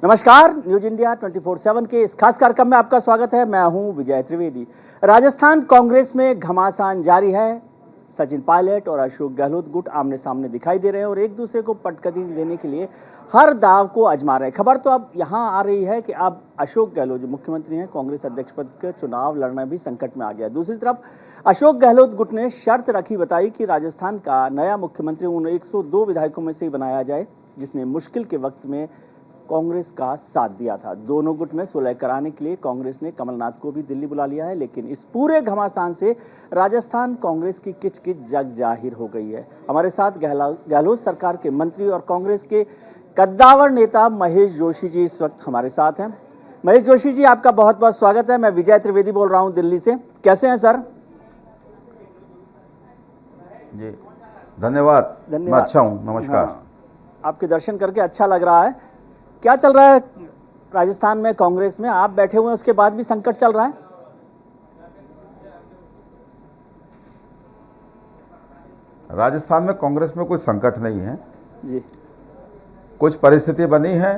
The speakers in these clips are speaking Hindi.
नमस्कार, न्यूज इंडिया 24/7 के इस खास कार्यक्रम में आपका स्वागत है। मैं हूं विजय त्रिवेदी। राजस्थान कांग्रेस में घमासान जारी है। सचिन पायलट और अशोक गहलोत गुट आमने सामने दिखाई दे रहे हैं और एक दूसरे को पटकनी देने के लिए हर दाव को आजमा रहे हैं। खबर तो अब यहां आ रही है कि अब अशोक गहलोत जो मुख्यमंत्री हैं, कांग्रेस अध्यक्ष पद का चुनाव लड़ना भी संकट में आ गया। दूसरी तरफ अशोक गहलोत गुट ने शर्त रखी, बताई कि राजस्थान का नया मुख्यमंत्री उन 102 विधायकों में से ही बनाया जाए जिसने मुश्किल के वक्त में कांग्रेस का साथ दिया था। दोनों गुट में सुलह कराने के लिए कांग्रेस ने कमलनाथ को भी दिल्ली बुला लिया है, लेकिन इस पूरे घमासान से राजस्थान कांग्रेस की किच-किच जग जाहिर हो गई है। हमारे साथ गहलोत सरकार के मंत्री और कांग्रेस के कद्दावर नेता महेश जोशी जी इस वक्त हमारे साथ हैं। महेश जोशी जी, आपका बहुत बहुत स्वागत है। मैं विजय त्रिवेदी बोल रहा हूं दिल्ली से। कैसे हैं सर? जी धन्यवाद। मैं अच्छा हूं, नमस्कार। हाँ, आपके दर्शन करके अच्छा लग रहा है। क्या चल रहा है राजस्थान में कांग्रेस में? आप बैठे हुए हैं, उसके बाद भी संकट चल रहा है। राजस्थान में कांग्रेस में कोई संकट नहीं है जी। कुछ परिस्थिति बनी है।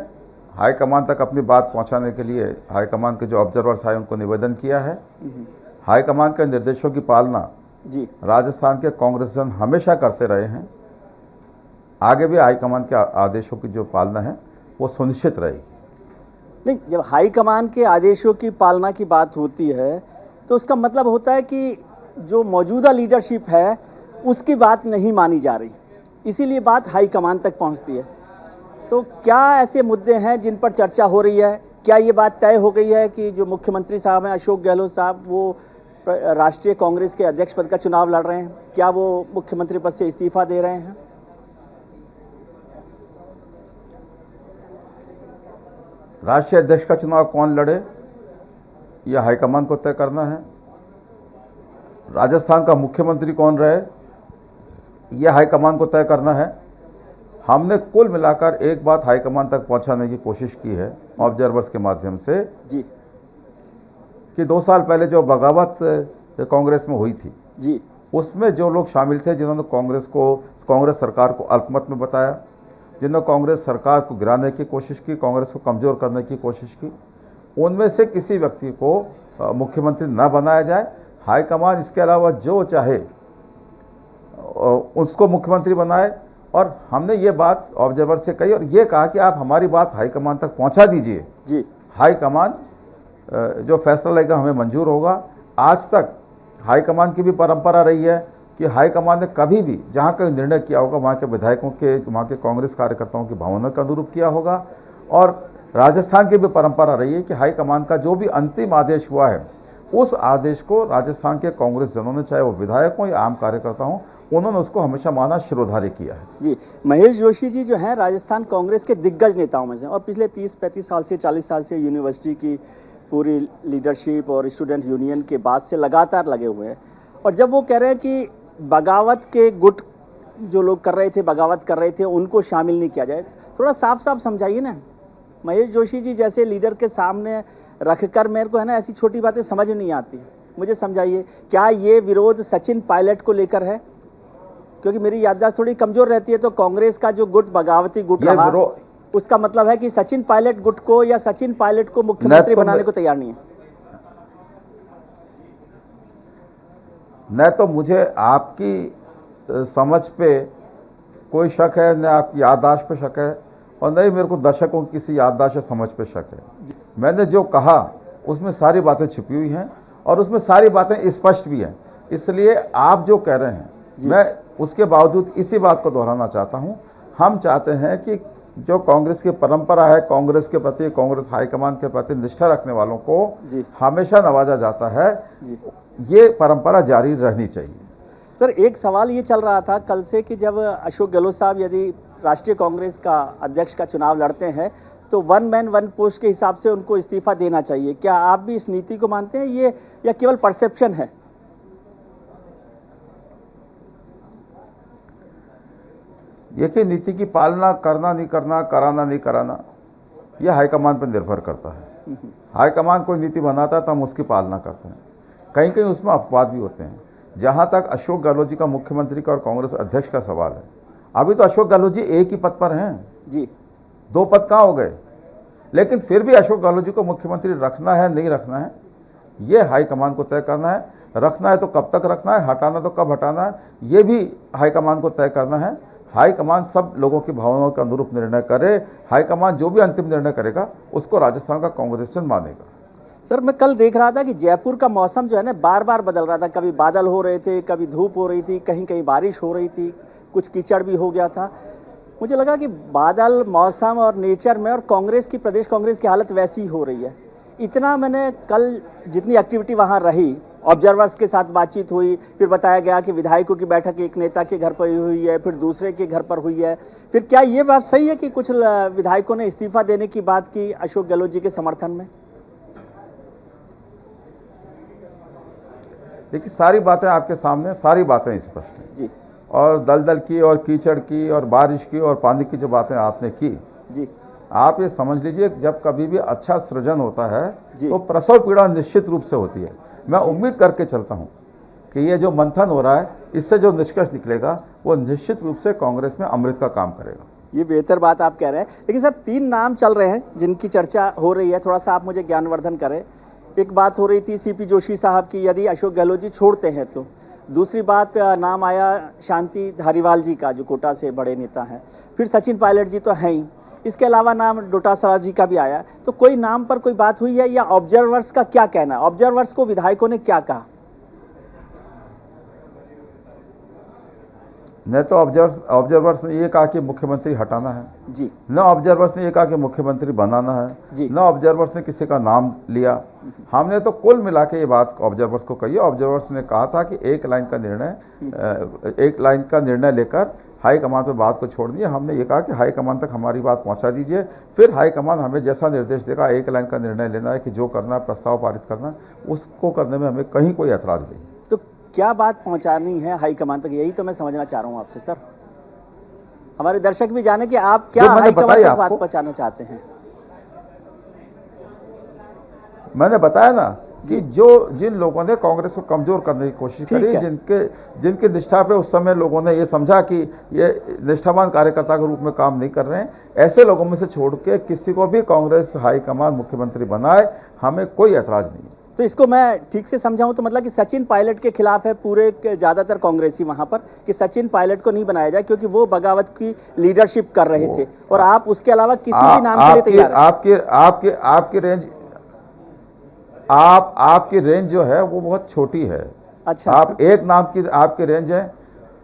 हाईकमान तक अपनी बात पहुंचाने के लिए हाईकमान के जो ऑब्जर्वर्स आए उनको निवेदन किया है। हाईकमान के निर्देशों की पालना जी राजस्थान के कांग्रेसजन हमेशा करते रहे हैं। आगे भी हाईकमान के आदेशों की जो पालना है वो सुनिश्चित रहेगी। नहीं, जब हाईकमान के आदेशों की पालना की बात होती है तो उसका मतलब होता है कि जो मौजूदा लीडरशिप है उसकी बात नहीं मानी जा रही, इसीलिए बात हाईकमान तक पहुंचती है। तो क्या ऐसे मुद्दे हैं जिन पर चर्चा हो रही है? क्या ये बात तय हो गई है कि जो मुख्यमंत्री साहब हैं अशोक गहलोत साहब, वो राष्ट्रीय कांग्रेस के अध्यक्ष पद का चुनाव लड़ रहे हैं? क्या वो मुख्यमंत्री पद से इस्तीफा दे रहे हैं? राष्ट्रीय अध्यक्ष का चुनाव कौन लड़े यह हाईकमान को तय करना है। राजस्थान का मुख्यमंत्री कौन रहे यह हाईकमान को तय करना है। हमने कुल मिलाकर एक बात हाईकमान तक पहुंचाने की कोशिश की है ऑब्जर्वर्स के माध्यम से जी कि 2 साल पहले जो बगावत कांग्रेस में हुई थी जी, उसमें जो लोग शामिल थे जिन्होंने कांग्रेस सरकार को अल्पमत में बताया, जिन्होंने कांग्रेस सरकार को गिराने की कोशिश की, कांग्रेस को कमज़ोर करने की कोशिश की, उनमें से किसी व्यक्ति को मुख्यमंत्री न बनाया जाए। हाईकमान इसके अलावा जो चाहे उसको मुख्यमंत्री बनाए। और हमने ये बात ऑब्जर्वर से कही और ये कहा कि आप हमारी बात हाईकमान तक पहुंचा दीजिए जी। हाईकमान जो फैसला लेगा हमें मंजूर होगा। आज तक हाईकमान की भी परंपरा रही है कि हाईकमान ने कभी भी जहाँ कोई निर्णय किया होगा वहाँ के विधायकों के, वहाँ के कांग्रेस कार्यकर्ताओं की भावना के अनुरूप किया होगा। और राजस्थान की भी परंपरा रही है कि हाईकमान का जो भी अंतिम आदेश हुआ है उस आदेश को राजस्थान के कांग्रेस जनों ने, चाहे वो विधायक हों या आम कार्यकर्ता हों, उन्होंने उसको हमेशा माना, शिरोधार्य किया है। जी, महेश जोशी जी जो हैं राजस्थान कांग्रेस के दिग्गज नेताओं में से और पिछले 30-35 साल से 40 साल से यूनिवर्सिटी की पूरी लीडरशिप और स्टूडेंट यूनियन के बाद से लगातार लगे हुए हैं। और जब वो कह रहे हैं कि बगावत के गुट जो लोग कर रहे थे, बगावत कर रहे थे, उनको शामिल नहीं किया जाए, थोड़ा साफ साफ समझाइए ना। महेश जोशी जी जैसे लीडर के सामने रखकर मेरे को है ना ऐसी छोटी बातें समझ में नहीं आती। मुझे समझाइए, क्या ये विरोध सचिन पायलट को लेकर है? क्योंकि मेरी याददाश्त थोड़ी कमजोर रहती है, तो कांग्रेस का जो गुट बगावती गुट रहा, उसका मतलब है कि सचिन पायलट गुट को या सचिन पायलट को मुख्यमंत्री बनाने को तैयार नहीं है। न तो मुझे आपकी समझ पे कोई शक है, न आपकी याददाश्त पे शक है, और नहीं मेरे को दर्शकों की किसी याददाश्त या समझ पे शक है। मैंने जो कहा उसमें सारी बातें छिपी हुई हैं और उसमें सारी बातें स्पष्ट भी हैं। इसलिए आप जो कह रहे हैं मैं उसके बावजूद इसी बात को दोहराना चाहता हूं। हम चाहते हैं कि जो कांग्रेस की परंपरा है, कांग्रेस के प्रति, कांग्रेस हाईकमान के प्रति निष्ठा रखने वालों को हमेशा नवाजा जाता है, ये परंपरा जारी रहनी चाहिए। सर, एक सवाल ये चल रहा था कल से कि जब अशोक गहलोत साहब यदि राष्ट्रीय कांग्रेस का अध्यक्ष का चुनाव लड़ते हैं तो 1 मैन 1 पोस्ट के हिसाब से उनको इस्तीफा देना चाहिए। क्या आप भी इस नीति को मानते हैं ये, या केवल परसेप्शन है? देखिए, नीति की पालना करना नहीं करना, कराना नहीं कराना, यह हाईकमान पर निर्भर करता है। हाईकमान कोई नीति बनाता है तो हम उसकी पालना करते हैं। कहीं कहीं उसमें अपवाद भी होते हैं। जहाँ तक अशोक गहलोत जी का मुख्यमंत्री का और कांग्रेस अध्यक्ष का सवाल है, अभी तो अशोक गहलोत जी एक ही पद पर हैं जी। 2 पद कहाँ हो गए? लेकिन फिर भी अशोक गहलोत जी को मुख्यमंत्री रखना है नहीं रखना है, ये हाईकमान को तय करना है। रखना है तो कब तक रखना है, हटाना तो कब हटाना है, ये भी हाईकमान को तय करना है। हाईकमान सब लोगों की भावनाओं के अनुरूप निर्णय करे। हाईकमान जो भी अंतिम निर्णय करेगा उसको राजस्थान का कांग्रेसन मानेगा। सर, मैं कल देख रहा था कि जयपुर का मौसम जो है ना बार बार बदल रहा था। कभी बादल हो रहे थे, कभी धूप हो रही थी, कहीं कहीं बारिश हो रही थी, कुछ कीचड़ भी हो गया था। मुझे लगा कि बादल, मौसम और नेचर में और कांग्रेस की, प्रदेश कांग्रेस की हालत वैसी ही हो रही है। इतना मैंने कल जितनी एक्टिविटी वहाँ रही, ऑब्जर्वर्स के साथ बातचीत हुई, फिर बताया गया कि विधायकों की बैठक एक नेता के घर पर हुई है, फिर दूसरे के घर पर हुई है। फिर क्या ये बात सही है कि कुछ विधायकों ने इस्तीफा देने की बात की अशोक गहलोत जी के समर्थन में? देखिए, सारी बातें आपके सामने, सारी बातें स्पष्ट हैं जी और दलदल की और कीचड़ की और बारिश की और पानी की जो बातें आपने की जी, आप ये समझ लीजिए, जब कभी भी अच्छा सृजन होता है जी। तो प्रसव पीड़ा निश्चित रूप से होती है। मैं उम्मीद करके चलता हूँ कि ये जो मंथन हो रहा है, इससे जो निष्कर्ष निकलेगा वो निश्चित रूप से कांग्रेस में अमृत का काम करेगा। ये बेहतर बात आप कह रहे हैं। लेकिन सर, 3 नाम चल रहे हैं जिनकी चर्चा हो रही है, थोड़ा सा आप मुझे ज्ञानवर्धन करें। एक बात हो रही थी सीपी जोशी साहब की, यदि अशोक गहलोत जी छोड़ते हैं तो। दूसरी बात, नाम आया शांति धारीवाल जी का, जो कोटा से बड़े नेता हैं। फिर सचिन पायलट जी तो हैं ही, इसके अलावा नाम डोटासरा जी का भी आया। तो कोई नाम पर कोई बात हुई है या ऑब्जर्वर्स का क्या कहना है? ऑब्जर्वर्स को विधायकों ने क्या कहा? न तो ऑब्जर्वर्स ने ये कहा कि मुख्यमंत्री हटाना है जी, न ऑब्जर्वर्स ने ये कहा कि मुख्यमंत्री बनाना है जी। न ऑब्जर्वर्स ने किसी का नाम लिया। हमने तो कुल मिला के ये बात ऑब्जर्वर्स को कही। ऑब्जर्वर्स ने कहा था कि एक लाइन का निर्णय लेकर हाईकमान पे बात को छोड़ दिए। हमने ये कहा कि हाईकमान तक हमारी बात पहुंचा दीजिए, फिर हाईकमान हमें जैसा निर्देश देगा, एक लाइन का निर्णय लेना है कि जो करना है, प्रस्ताव पारित करना है, उसको करने में हमें कहीं कोई ऐतराज़ नहीं। तो क्या बात पहुंचानी है हाईकमान तक, यही तो मैं समझना चाह रहा हूं आपसे सर। हमारे दर्शक भी जाने कि आप क्या हाईकमान तक बात पहुंचाना चाहते हैं। मैंने बताया ना कि जिन लोगों ने कांग्रेस को कमजोर करने की कोशिश करी, जिनकी निष्ठा पे उस समय लोगों ने ये समझा कि ये निष्ठावान कार्यकर्ता के रूप में काम नहीं कर रहे हैं, ऐसे लोगों में से छोड़ के किसी को भी कांग्रेस हाईकमान मुख्यमंत्री बनाए, हमें कोई ऐतराज नहीं है। तो इसको मैं ठीक से समझाऊं तो मतलब कि सचिन पायलट के खिलाफ है पूरे ज़्यादातर कांग्रेसी वहां पर, कि सचिन पायलट को नहीं बनाया जाए क्योंकि वो बगावत की लीडरशिप कर रहे थे, और आप उसके अलावा किसी भी नाम के लिए तैयार हैं। आपकी रेंज जो है वो बहुत छोटी है। अच्छा, आप एक नाम की आपकी रेंज है।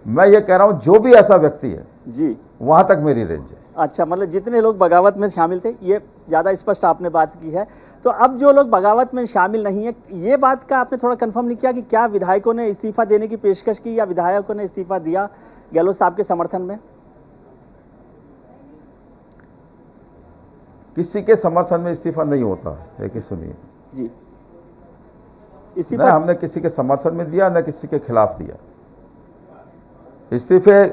मैं ये कह रहा हूं, जो भी ऐसा व्यक्ति है जी, वहां तक मेरी रेंज है। अच्छा, मतलब जितने लोग बगावत में शामिल थे, ये ज़्यादा स्पष्ट आपने बात की है। तो अब जो लोग बगावत में शामिल नहीं है, ये बात का आपने थोड़ा कंफर्म नहीं किया कि क्या विधायकों ने इस्तीफा देने की पेशकश की या विधायकों ने इस्तीफा दिया गहलोत साहब के समर्थन में? किसी के समर्थन में इस्तीफा नहीं होता। देखिए, सुनिए जी, न इस्तीफा हमने किसी के समर्थन में दिया न किसी के खिलाफ दिया। इस्तीफे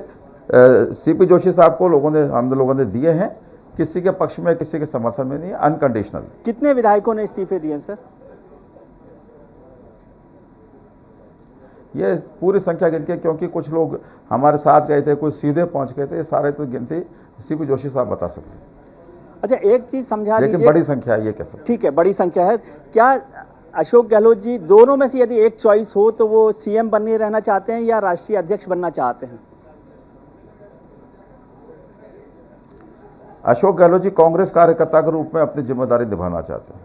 सीपी जोशी साहब को हम लोगों ने दिए हैं, किसी के पक्ष में किसी के समर्थन में नहीं, अनकंडीशनल। कितने विधायकों ने इस्तीफे दिए सर? ये पूरी संख्या गिनती, क्योंकि कुछ लोग हमारे साथ गए थे, कुछ सीधे पहुंच गए थे, ये सारे तो गिनती सीपी जोशी साहब बता सकते हैं। अच्छा, एक चीज़ समझा दीजिए। लेकिन बड़ी संख्या है, ये कह सकते। ठीक है, बड़ी संख्या है। क्या अशोक गहलोत जी दोनों में से यदि एक चॉइस हो तो वो सीएम बने रहना चाहते हैं या राष्ट्रीय अध्यक्ष बनना चाहते हैं? अशोक गहलोत जी कांग्रेस कार्यकर्ता के रूप में अपनी जिम्मेदारी निभाना चाहते हैं।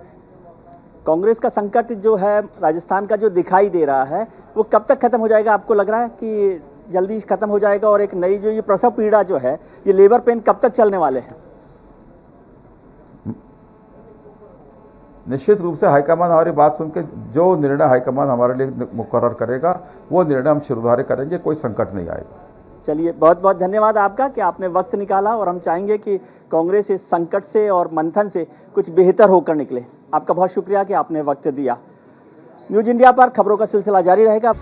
कांग्रेस का संकट जो है राजस्थान का जो दिखाई दे रहा है, वो कब तक खत्म हो जाएगा? आपको लग रहा है कि जल्दी खत्म हो जाएगा? और एक नई जो ये प्रसव पीड़ा जो है, ये लेबर पेन कब तक चलने वाले हैं? निश्चित रूप से हाईकमान हमारी बात सुन के जो निर्णय हाईकमान हमारे लिए मुकर्रर करेगा, वो निर्णय हम शिरोधार्य करेंगे, कोई संकट नहीं आएगा। चलिए, बहुत बहुत धन्यवाद आपका कि आपने वक्त निकाला, और हम चाहेंगे कि कांग्रेस इस संकट से और मंथन से कुछ बेहतर होकर निकले। आपका बहुत शुक्रिया कि आपने वक्त दिया। न्यूज़ इंडिया पर खबरों का सिलसिला जारी रहेगा।